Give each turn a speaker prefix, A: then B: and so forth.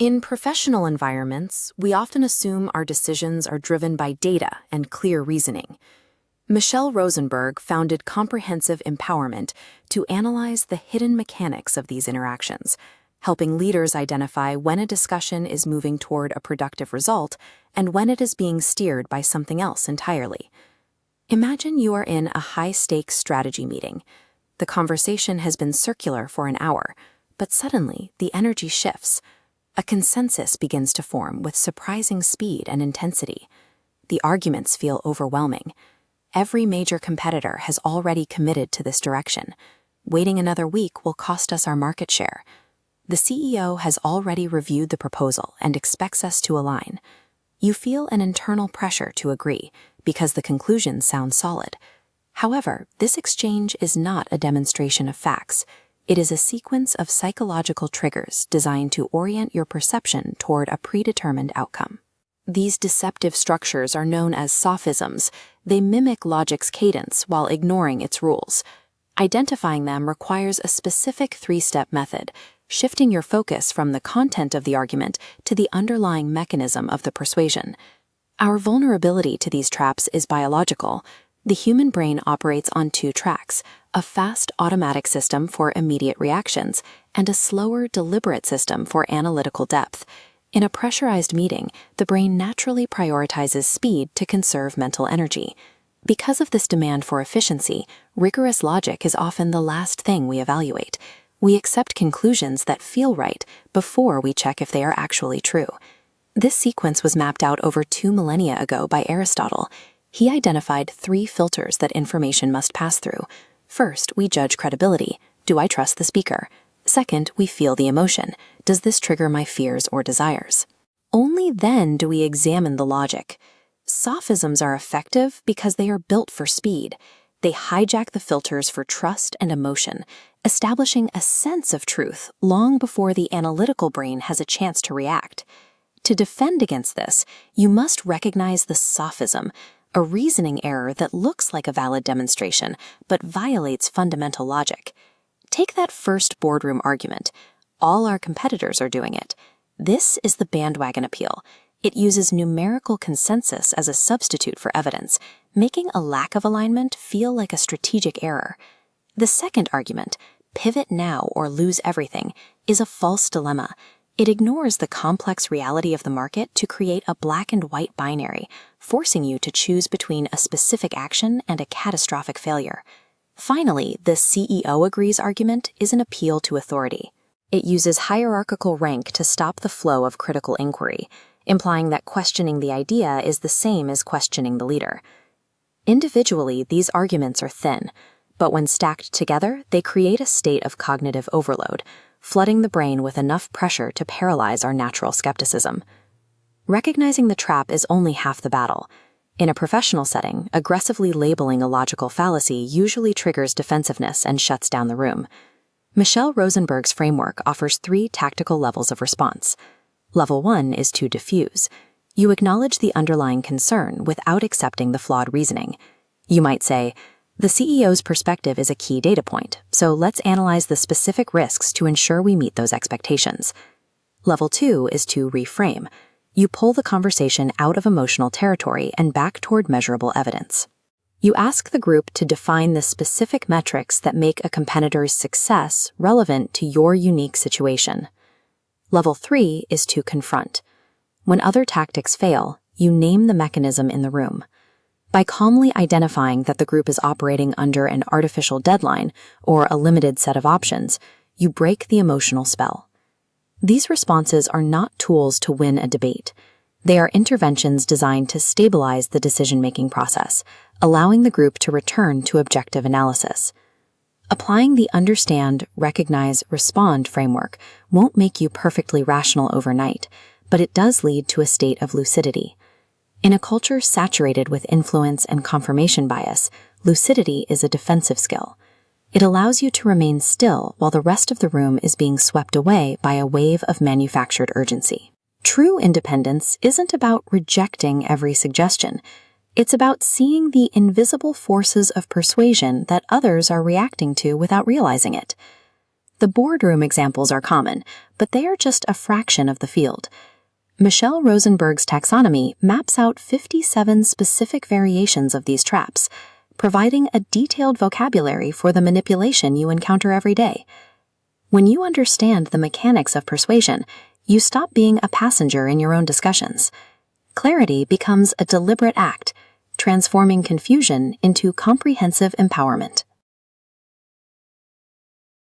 A: In professional environments, we often assume our decisions are driven by data and clear reasoning. Michelle Rosenberg founded Comprehensive Empowerment to analyze the hidden mechanics of these interactions, helping leaders identify when a discussion is moving toward a productive result and when it is being steered by something else entirely. Imagine you are in a high-stakes strategy meeting. The conversation has been circular for an hour, but suddenly the energy shifts. A consensus begins to form with surprising speed and intensity. The arguments feel overwhelming. Every major competitor has already committed to this direction. Waiting another week will cost us our market share. The CEO has already reviewed the proposal and expects us to align. You feel an internal pressure to agree because the conclusions sound solid. However, this exchange is not a demonstration of facts. It is a sequence of psychological triggers designed to orient your perception toward a predetermined outcome. These deceptive structures are known as sophisms. They mimic logic's cadence while ignoring its rules. Identifying them requires a specific three-step method, shifting your focus from the content of the argument to the underlying mechanism of the persuasion. Our vulnerability to these traps is biological. The human brain operates on two tracks, a fast automatic system for immediate reactions and a slower deliberate system for analytical depth. In a pressurized meeting, the brain naturally prioritizes speed to conserve mental energy. Because of this demand for efficiency, rigorous logic is often the last thing we evaluate. We accept conclusions that feel right before we check if they are actually true. This sequence was mapped out over 2 millennia ago by Aristotle. He identified 3 filters that information must pass through. First, we judge credibility. Do I trust the speaker? Second, we feel the emotion. Does this trigger my fears or desires? Only then do we examine the logic. Sophisms are effective because they are built for speed. They hijack the filters for trust and emotion, establishing a sense of truth long before the analytical brain has a chance to react. To defend against this, you must recognize the sophism, a reasoning error that looks like a valid demonstration but violates fundamental logic. Take that first boardroom argument. All our competitors are doing it. This is the bandwagon appeal. It uses numerical consensus as a substitute for evidence, making a lack of alignment feel like a strategic error. The second argument, pivot now or lose everything, is a false dilemma. It ignores the complex reality of the market to create a black and white binary, forcing you to choose between a specific action and a catastrophic failure. Finally, the CEO agrees argument is an appeal to authority. It uses hierarchical rank to stop the flow of critical inquiry, implying that questioning the idea is the same as questioning the leader. Individually, these arguments are thin, but when stacked together, they create a state of cognitive overload, flooding the brain with enough pressure to paralyze our natural skepticism. Recognizing the trap is only half the battle. In a professional setting, aggressively labeling a logical fallacy usually triggers defensiveness and shuts down the room. Michelle Rosenberg's framework offers 3 tactical levels of response. Level 1 is to diffuse. You acknowledge the underlying concern without accepting the flawed reasoning. You might say, the CEO's perspective is a key data point, so let's analyze the specific risks to ensure we meet those expectations. Level 2 is to reframe. You pull the conversation out of emotional territory and back toward measurable evidence. You ask the group to define the specific metrics that make a competitor's success relevant to your unique situation. Level 3 is to confront. When other tactics fail, you name the mechanism in the room. By calmly identifying that the group is operating under an artificial deadline or a limited set of options, you break the emotional spell. These responses are not tools to win a debate. They are interventions designed to stabilize the decision-making process, allowing the group to return to objective analysis. Applying the understand, recognize, respond framework won't make you perfectly rational overnight, but it does lead to a state of lucidity. In a culture saturated with influence and confirmation bias, lucidity is a defensive skill. It allows you to remain still while the rest of the room is being swept away by a wave of manufactured urgency. True independence isn't about rejecting every suggestion. It's about seeing the invisible forces of persuasion that others are reacting to without realizing it. The boardroom examples are common, but they are just a fraction of the field. Michelle Rosenberg's taxonomy maps out 57 specific variations of these traps, providing a detailed vocabulary for the manipulation you encounter every day. When you understand the mechanics of persuasion, you stop being a passenger in your own discussions. Clarity becomes a deliberate act, transforming confusion into comprehensive empowerment.